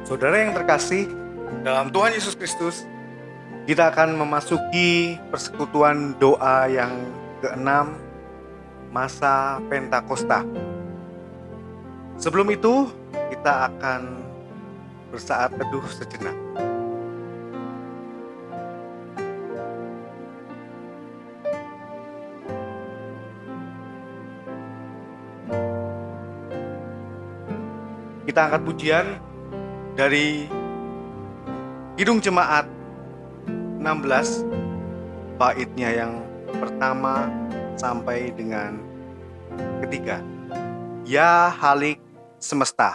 Saudara yang terkasih, dalam Tuhan Yesus Kristus, kita akan memasuki persekutuan doa yang keenam, masa Pentakosta. Sebelum itu, kita akan bersaat teduh sejenak. Kita angkat pujian dari Kidung Jemaat 16, baitnya yang pertama sampai dengan ketiga. Ya Halik Semesta.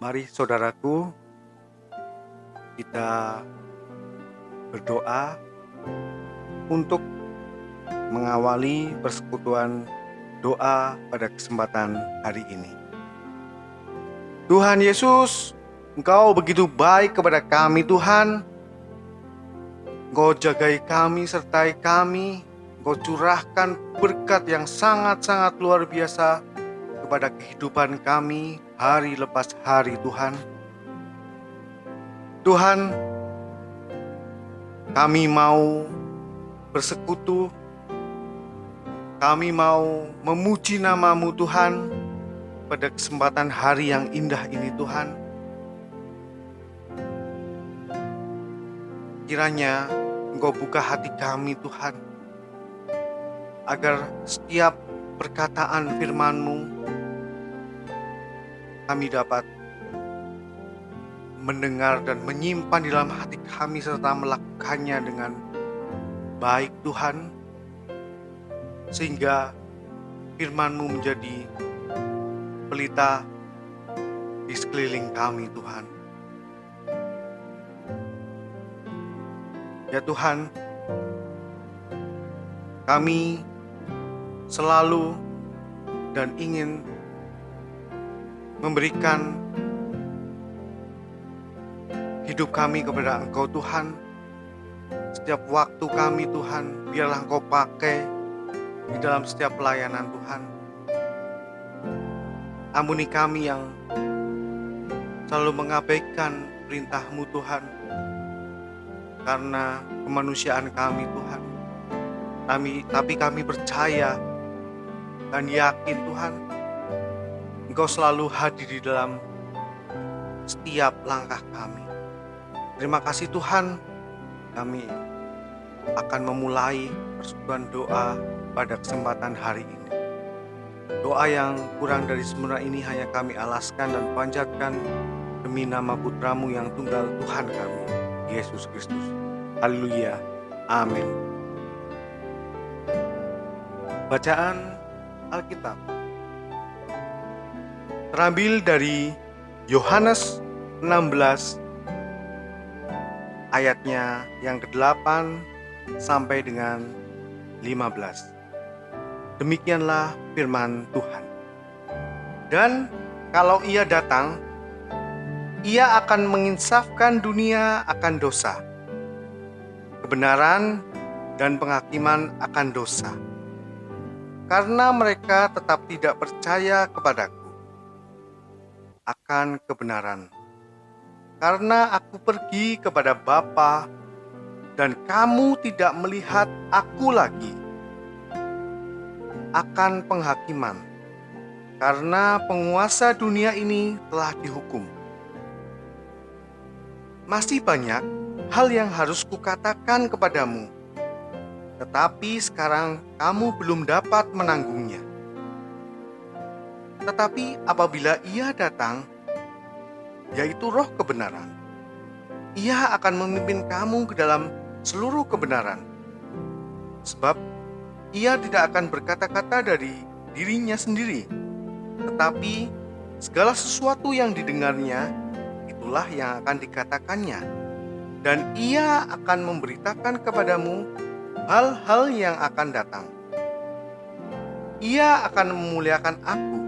Mari saudaraku, kita berdoa untuk mengawali persekutuan doa pada kesempatan hari ini. Tuhan Yesus, Engkau begitu baik kepada kami Tuhan. Engkau jagai kami, sertai kami. Engkau curahkan berkat yang sangat-sangat luar biasa kepada kehidupan kami hari lepas hari Tuhan. Tuhan, kami mau bersekutu, kami mau memuji nama-Mu Tuhan pada kesempatan hari yang indah ini Tuhan. Kiranya Engkau buka hati kami Tuhan, agar setiap perkataan firman-Mu kami dapat mendengar dan menyimpan di dalam hati kami serta melakukannya dengan baik Tuhan, sehingga firman-Mu menjadi pelita di sekeliling kami Tuhan. Ya Tuhan, kami selalu dan ingin memberikan hidup kami kepada Engkau Tuhan. Setiap waktu kami Tuhan, biarlah Engkau pakai di dalam setiap pelayanan Tuhan. Ampuni kami yang selalu mengabaikan perintah-Mu Tuhan, karena kemanusiaan kami Tuhan. Tapi kami percaya dan yakin Tuhan, Engkau selalu hadir di dalam setiap langkah kami. Terima kasih Tuhan, kami akan memulai persekutuan doa pada kesempatan hari ini. Doa yang kurang dari sempurna ini hanya kami alaskan dan panjatkan demi nama Putramu yang tunggal Tuhan kami, Yesus Kristus. Haleluya. Amin. Bacaan Alkitab terambil dari Yohanes 16 ayatnya yang ke-8 sampai dengan 15. Demikianlah firman Tuhan. Dan kalau Ia datang, Ia akan menginsafkan dunia akan dosa, kebenaran dan penghakiman akan dosa, karena mereka tetap tidak percaya kepadaku akan kebenaran. Karena aku pergi kepada Bapa dan kamu tidak melihat aku lagi, akan penghakiman, karena penguasa dunia ini telah dihukum. Masih banyak hal yang harus kukatakan kepadamu, tetapi sekarang kamu belum dapat menanggungnya. Tetapi apabila Ia datang, yaitu Roh kebenaran, Ia akan memimpin kamu ke dalam seluruh kebenaran. Sebab Ia tidak akan berkata-kata dari dirinya sendiri, tetapi segala sesuatu yang didengarnya, itulah yang akan dikatakannya. Dan Ia akan memberitakan kepadamu hal-hal yang akan datang. Ia akan memuliakan aku,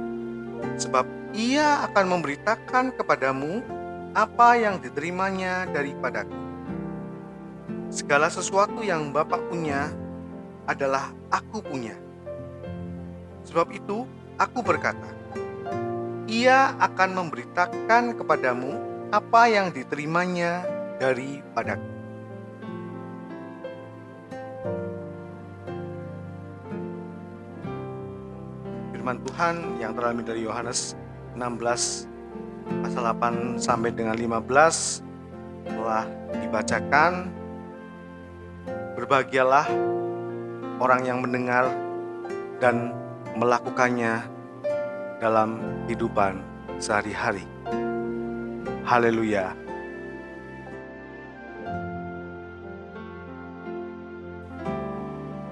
sebab Ia akan memberitakan kepadamu apa yang diterimanya daripadaku. Segala sesuatu yang Bapa punya adalah aku punya. Sebab itu aku berkata, Ia akan memberitakan kepadamu apa yang diterimanya daripadaku. Firman Tuhan yang terambil dari Yohanes 16 pasal 8 sampai dengan 15 telah dibacakan. Berbahagialah orang yang mendengar dan melakukannya dalam kehidupan sehari-hari. Haleluya.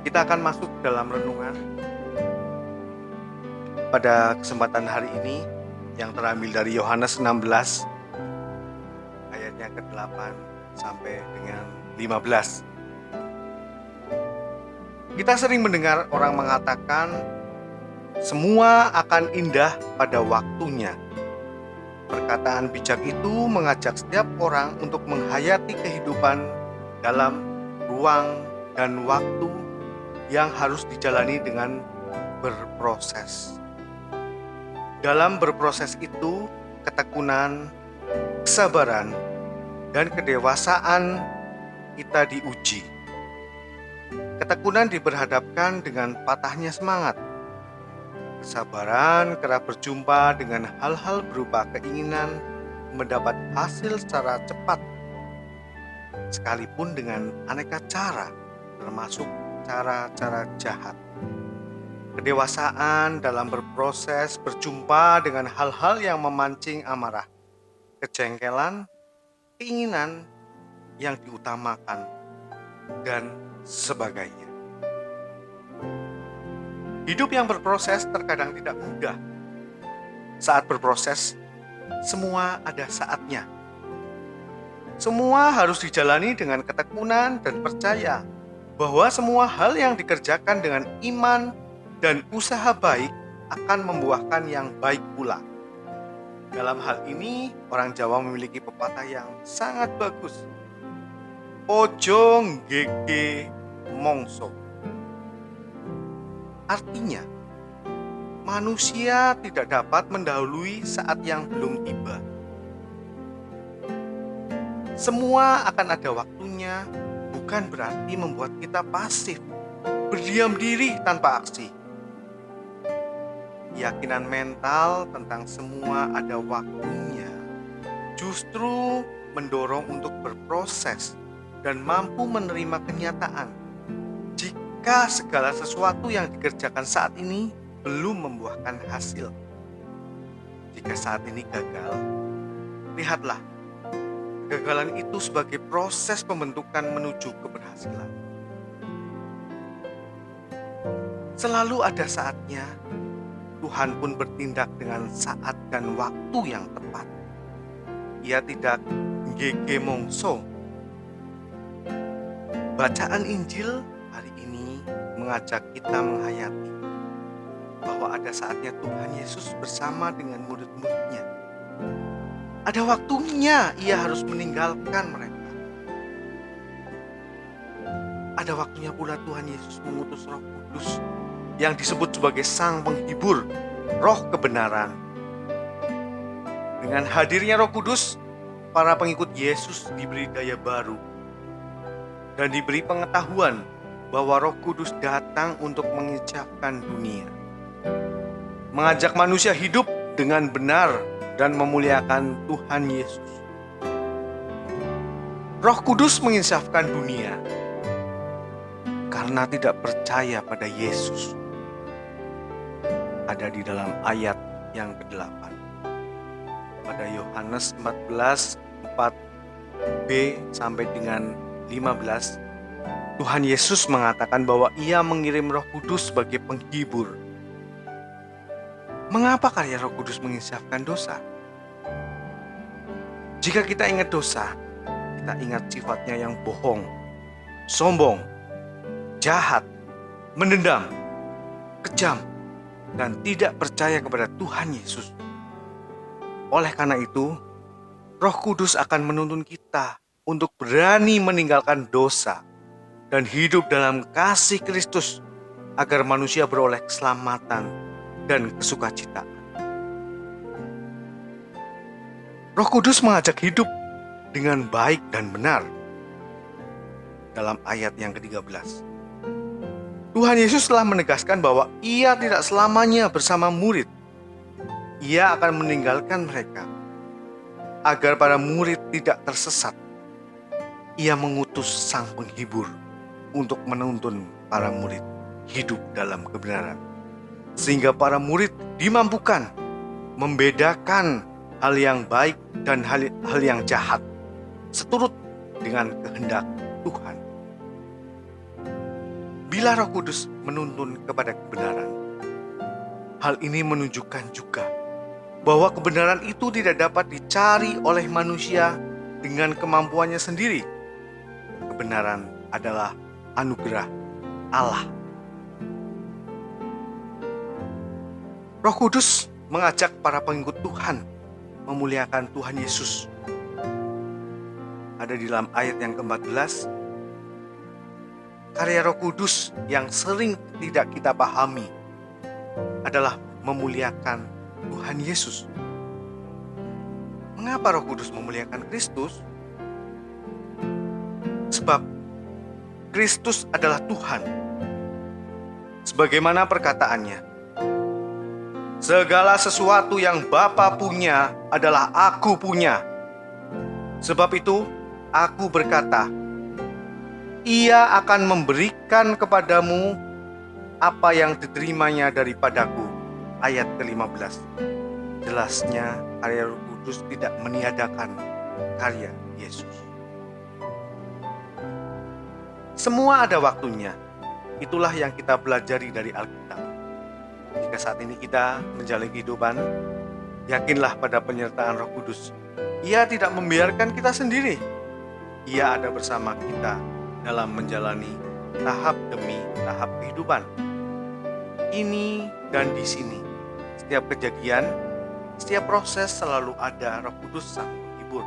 Kita akan masuk dalam renungan pada kesempatan hari ini yang terambil dari Yohanes 16 ayatnya ke-8 sampai dengan 15. Kita sering mendengar orang mengatakan semua akan indah pada waktunya. Perkataan bijak itu mengajak setiap orang untuk menghayati kehidupan dalam ruang dan waktu yang harus dijalani dengan berproses. Dalam berproses itu, ketekunan, kesabaran, dan kedewasaan kita diuji. Ketekunan diberhadapkan dengan patahnya semangat. Kesabaran kerap berjumpa dengan hal-hal berupa keinginan mendapat hasil secara cepat, sekalipun dengan aneka cara, termasuk cara-cara jahat. Kedewasaan dalam berproses berjumpa dengan hal-hal yang memancing amarah, kejengkelan, keinginan yang diutamakan, dan sebagainya. Hidup yang berproses terkadang tidak mudah. Saat berproses, semua ada saatnya. Semua harus dijalani dengan ketekunan dan percaya bahwa semua hal yang dikerjakan dengan iman dan usaha baik akan membuahkan yang baik pula. Dalam hal ini, orang Jawa memiliki pepatah yang sangat bagus. Ojo nggege mongso. Artinya, manusia tidak dapat mendahului saat yang belum tiba. Semua akan ada waktunya, bukan berarti membuat kita pasif, berdiam diri tanpa aksi. Keyakinan mental tentang semua ada waktunya justru mendorong untuk berproses dan mampu menerima kenyataan jika segala sesuatu yang dikerjakan saat ini belum membuahkan hasil. Jika saat ini gagal, lihatlah kegagalan itu sebagai proses pembentukan menuju keberhasilan. Selalu ada saatnya Tuhan pun bertindak dengan saat dan waktu yang tepat. Ia tidak ngege mongso. Bacaan Injil hari ini mengajak kita menghayati bahwa ada saatnya Tuhan Yesus bersama dengan murid-muridnya. Ada waktunya ia harus meninggalkan mereka. Ada waktunya pula Tuhan Yesus mengutus Roh Kudus yang disebut sebagai Sang Penghibur, Roh Kebenaran. Dengan hadirnya Roh Kudus, para pengikut Yesus diberi daya baru dan diberi pengetahuan bahwa Roh Kudus datang untuk menginjafkan dunia, mengajak manusia hidup dengan benar dan memuliakan Tuhan Yesus. Roh Kudus menginsafkan dunia karena tidak percaya pada Yesus. Ada di dalam ayat yang ke-8. Pada Yohanes 14, 4b sampai dengan 15, Tuhan Yesus mengatakan bahwa Ia mengirim Roh Kudus sebagai penghibur. Mengapa karya Roh Kudus menginsafkan dosa? Jika kita ingat dosa, kita ingat sifatnya yang bohong, sombong, jahat, mendendam, kejam, dan tidak percaya kepada Tuhan Yesus. Oleh karena itu, Roh Kudus akan menuntun kita untuk berani meninggalkan dosa dan hidup dalam kasih Kristus agar manusia beroleh keselamatan dan kesukacitaan. Roh Kudus mengajak hidup dengan baik dan benar. Dalam ayat yang ke-13, Tuhan Yesus telah menegaskan bahwa Ia tidak selamanya bersama murid. Ia akan meninggalkan mereka agar para murid tidak tersesat. Ia mengutus Sang Penghibur untuk menuntun para murid hidup dalam kebenaran, sehingga para murid dimampukan membedakan hal yang baik dan hal yang jahat seturut dengan kehendak Tuhan. Bila Roh Kudus menuntun kepada kebenaran, hal ini menunjukkan juga bahwa kebenaran itu tidak dapat dicari oleh manusia dengan kemampuannya sendiri. Kebenaran adalah anugerah Allah. Roh Kudus mengajak para pengikut Tuhan memuliakan Tuhan Yesus. Ada di dalam ayat yang ke-14, karya Roh Kudus yang sering tidak kita pahami adalah memuliakan Tuhan Yesus. Mengapa Roh Kudus memuliakan Kristus? Sebab Kristus adalah Tuhan. Sebagaimana perkataannya, segala sesuatu yang Bapa punya adalah aku punya. Sebab itu, aku berkata, Ia akan memberikan kepadamu apa yang diterimanya daripadaku. Ayat ke-15. Jelasnya, karya Roh Kudus tidak meniadakan karya Yesus. Semua ada waktunya. Itulah yang kita pelajari dari Alkitab. Jika saat ini kita menjalani kehidupan, yakinlah pada penyertaan Roh Kudus. Ia tidak membiarkan kita sendiri. Ia ada bersama kita dalam menjalani tahap demi tahap kehidupan. Ini dan di sini, setiap kejadian, setiap proses selalu ada Roh Kudus Sang Penghibur,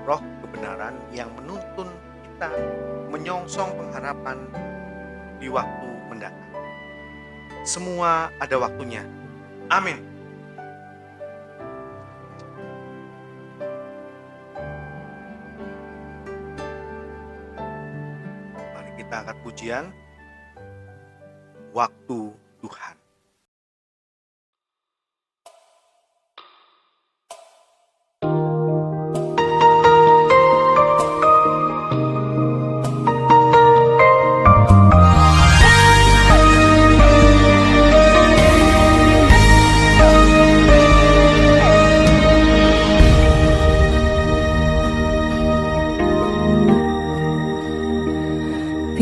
Roh kebenaran yang menuntun kita menyongsong pengharapan di waktu mendatang. Semua ada waktunya. Amin. Mari kita angkat pujian Waktu Tuhan.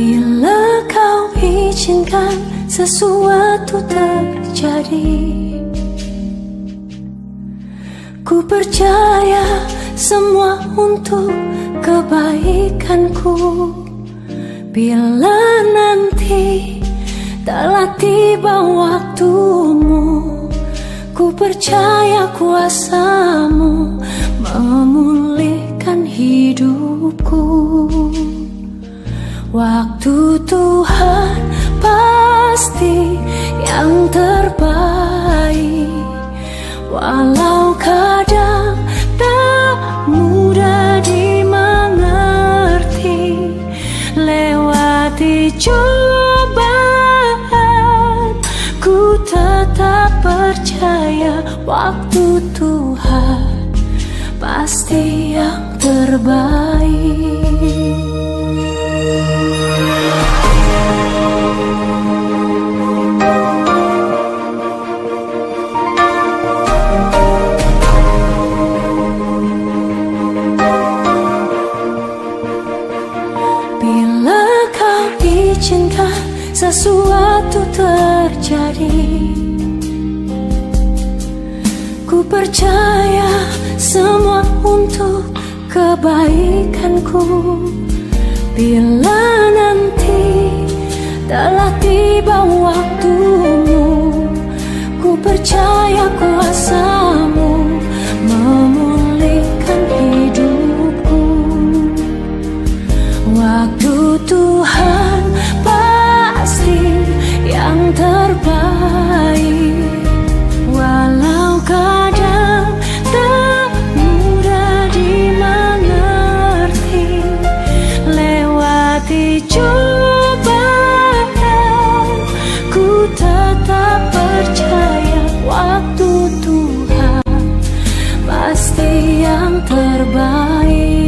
Bila kau izinkan sesuatu terjadi, ku percaya semua untuk kebaikanku. Bila nanti telah tiba waktumu, ku percaya kuasamu memulihkan hidupku. Waktu Tuhan pasti yang terbaik, walau kadang tak mudah dimengerti. Lewati cobaan, ku tetap percaya waktu Tuhan pasti yang terbaik. Bila kau izinkan sesuatu terjadi, ku percaya semua untuk kebaikanku. Bila nanti telah tiba waktumu, ku percaya kuasamu memulihkan hidupku. Waktu Tuhan pasti yang terbaik, walau kadang tak mudah dimengerti. Lewati cobaan, ku tetap percaya waktu Tuhan pasti yang terbaik.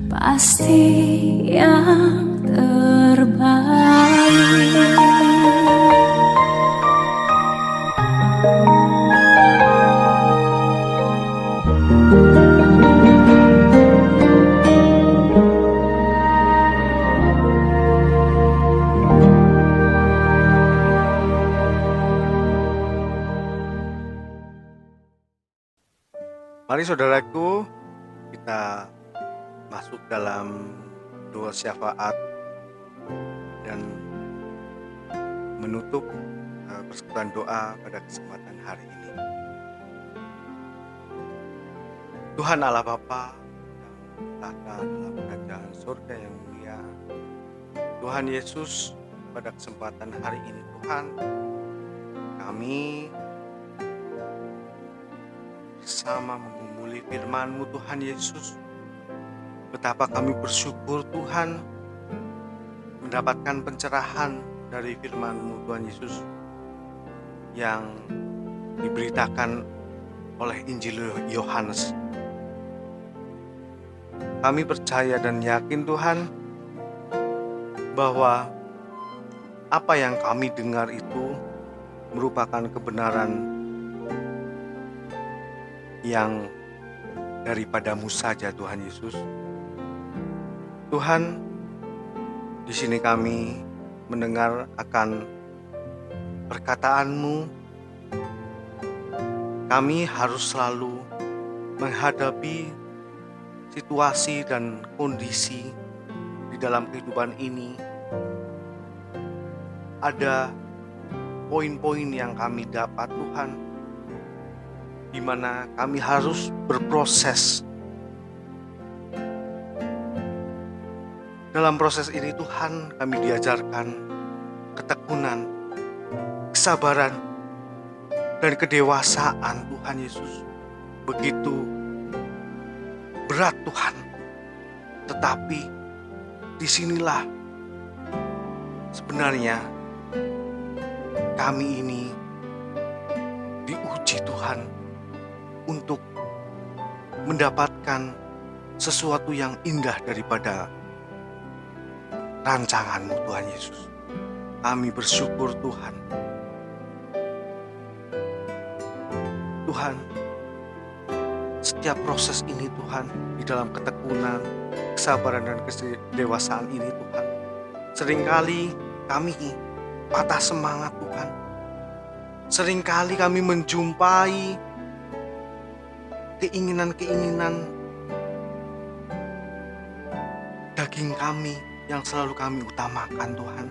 Pasti yang terbaik. Mari saudaraku, kita masuk dalam doa syafaat dan menutup persekutuan doa pada kesempatan hari ini. Tuhan Allah Bapa yang tahta dalam kerajaan surga yang mulia, Tuhan Yesus, pada kesempatan hari ini Tuhan, kami bersama menggumuli firman-Mu Tuhan Yesus. Betapa kami bersyukur Tuhan mendapatkan pencerahan dari firman-Mu Tuhan Yesus yang diberitakan oleh Injil Yohanes. Kami percaya dan yakin Tuhan bahwa apa yang kami dengar itu merupakan kebenaran yang daripadamu saja Tuhan Yesus. Tuhan, di sini kami mendengar akan perkataan-Mu. Kami harus selalu menghadapi situasi dan kondisi di dalam kehidupan ini. Ada poin-poin yang kami dapat Tuhan, di mana kami harus berproses. Dalam proses ini Tuhan, kami diajarkan ketekunan, kesabaran, dan kedewasaan Tuhan Yesus. Begitu berat Tuhan, tetapi disinilah sebenarnya kami ini diuji Tuhan untuk mendapatkan sesuatu yang indah daripada rancangan-Mu Tuhan Yesus. Kami bersyukur Tuhan. Tuhan, setiap proses ini Tuhan, di dalam ketekunan, kesabaran dan kedewasaan ini Tuhan, seringkali kami patah semangat Tuhan. Seringkali kami menjumpai keinginan-keinginan daging kami yang selalu kami utamakan Tuhan.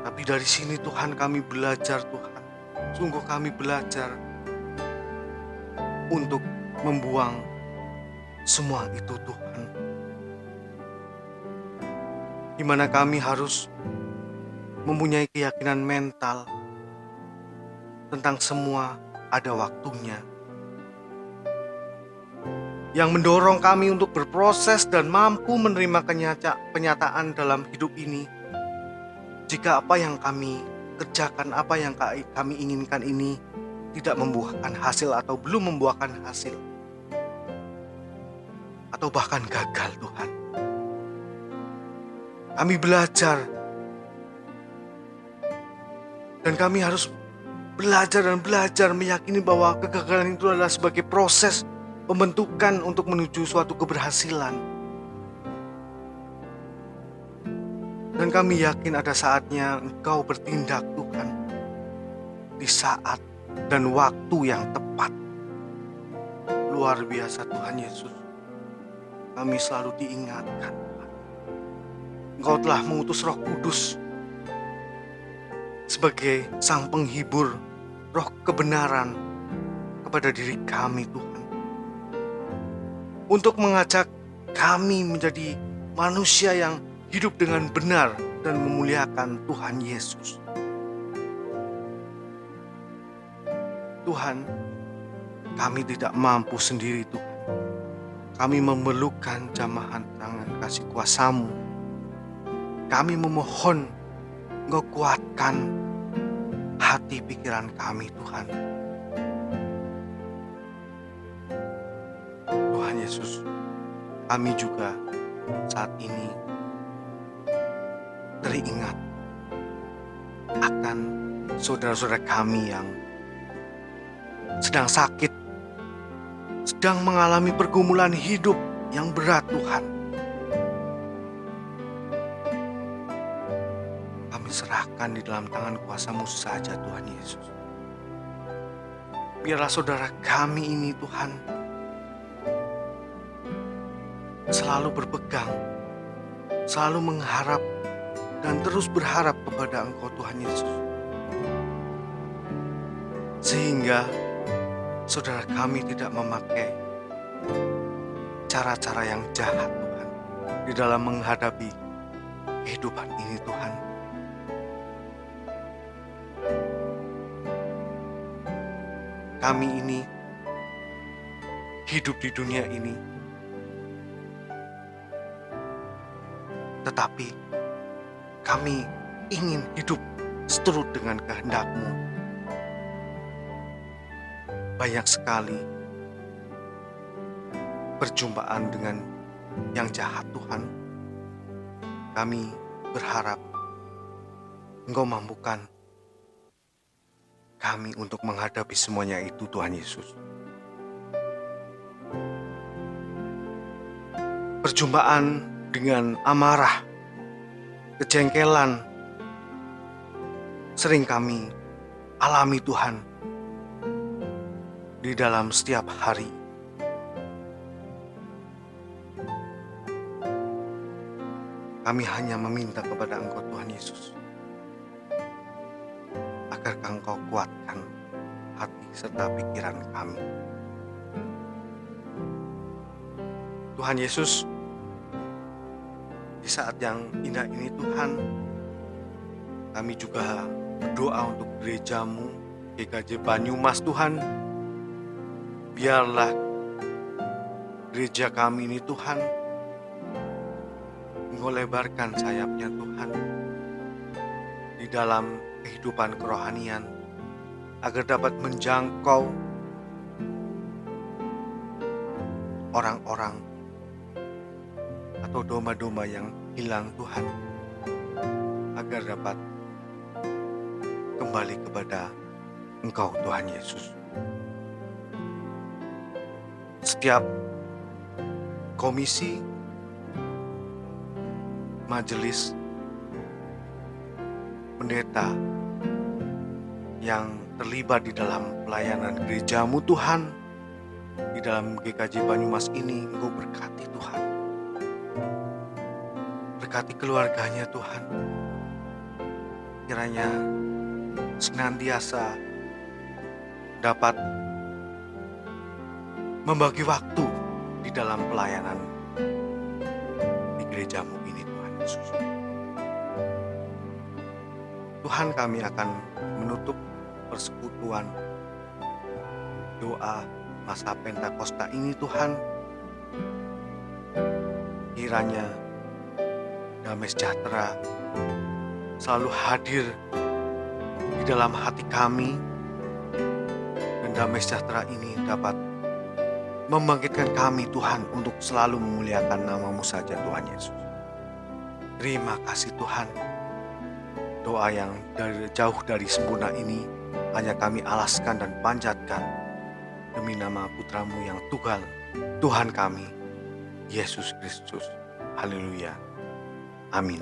Tapi dari sini Tuhan kami belajar Tuhan. Sungguh kami belajar untuk membuang semua itu Tuhan. Di mana kami harus mempunyai keyakinan mental tentang semua ada waktunya, yang mendorong kami untuk berproses dan mampu menerima kenyataan dalam hidup ini. Jika apa yang kami kerjakan, apa yang kami inginkan ini tidak membuahkan hasil atau belum membuahkan hasil, atau bahkan gagal Tuhan. Kami belajar dan kami harus belajar meyakini bahwa kegagalan itu adalah sebagai proses pembentukan untuk menuju suatu keberhasilan. Dan kami yakin ada saatnya Engkau bertindak Tuhan di saat dan waktu yang tepat. Luar biasa Tuhan Yesus. Kami selalu diingatkan Tuhan. Engkau telah mengutus Roh Kudus sebagai sang penghibur, roh kebenaran kepada diri kami Tuhan, untuk mengajak kami menjadi manusia yang hidup dengan benar dan memuliakan Tuhan Yesus. Tuhan, kami tidak mampu sendiri Tuhan. Kami memerlukan jamahan tangan kasih kuasa-Mu. Kami memohon Engkau kuatkan hati pikiran kami Tuhan. Tuhan Yesus, kami juga saat ini teringat akan saudara-saudara kami yang sedang sakit, sedang mengalami pergumulan hidup yang berat Tuhan. Kami serahkan di dalam tangan kuasa-Mu saja Tuhan Yesus. Biarlah saudara kami ini Tuhan selalu berpegang, selalu mengharap dan terus berharap kepada Engkau Tuhan Yesus. Sehingga saudara kami tidak memakai cara-cara yang jahat Tuhan di dalam menghadapi kehidupan ini Tuhan. kami ini hidup di dunia ini, tetapi kami ingin hidup seturut dengan kehendak-Mu. Banyak sekali perjumpaan dengan yang jahat, Tuhan. Kami berharap Engkau mampukan kami untuk menghadapi semuanya itu, Tuhan Yesus. Perjumpaan dengan amarah, kejengkelan sering kami alami, Tuhan, di dalam setiap hari. Kami hanya meminta kepada Engkau, Tuhan Yesus, agar Engkau kuatkan hati serta pikiran kami. Tuhan Yesus, di saat yang indah ini Tuhan, kami juga berdoa untuk gereja-Mu, GKJ Banyumas Tuhan. Biarlah gereja kami ini Tuhan, Engkau lebarkan sayapnya Tuhan di dalam kehidupan kerohanian, agar dapat menjangkau orang-orang atau domba-domba yang hilang Tuhan, agar dapat kembali kepada Engkau Tuhan Yesus. Setiap komisi, majelis, pendeta yang terlibat di dalam pelayanan gereja-Mu Tuhan, di dalam GKJ Banyumas ini, Engkau berkati Tuhan. Berkati keluarganya Tuhan. Kiranya senantiasa dapat membagi waktu di dalam pelayanan di gereja-Mu ini Tuhan Yesus. Tuhan, kami akan menutup persekutuan doa masa Pentakosta ini Tuhan. Kiranya damai sejahtera selalu hadir di dalam hati kami, dan damai sejahtera ini dapat membangkitkan kami Tuhan untuk selalu memuliakan nama-Mu saja Tuhan Yesus. Terima kasih Tuhan. Doa yang jauh dari sempurna ini hanya kami alaskan dan panjatkan demi nama Putra-Mu yang tunggal, Tuhan kami, Yesus Kristus. Haleluya. Amin.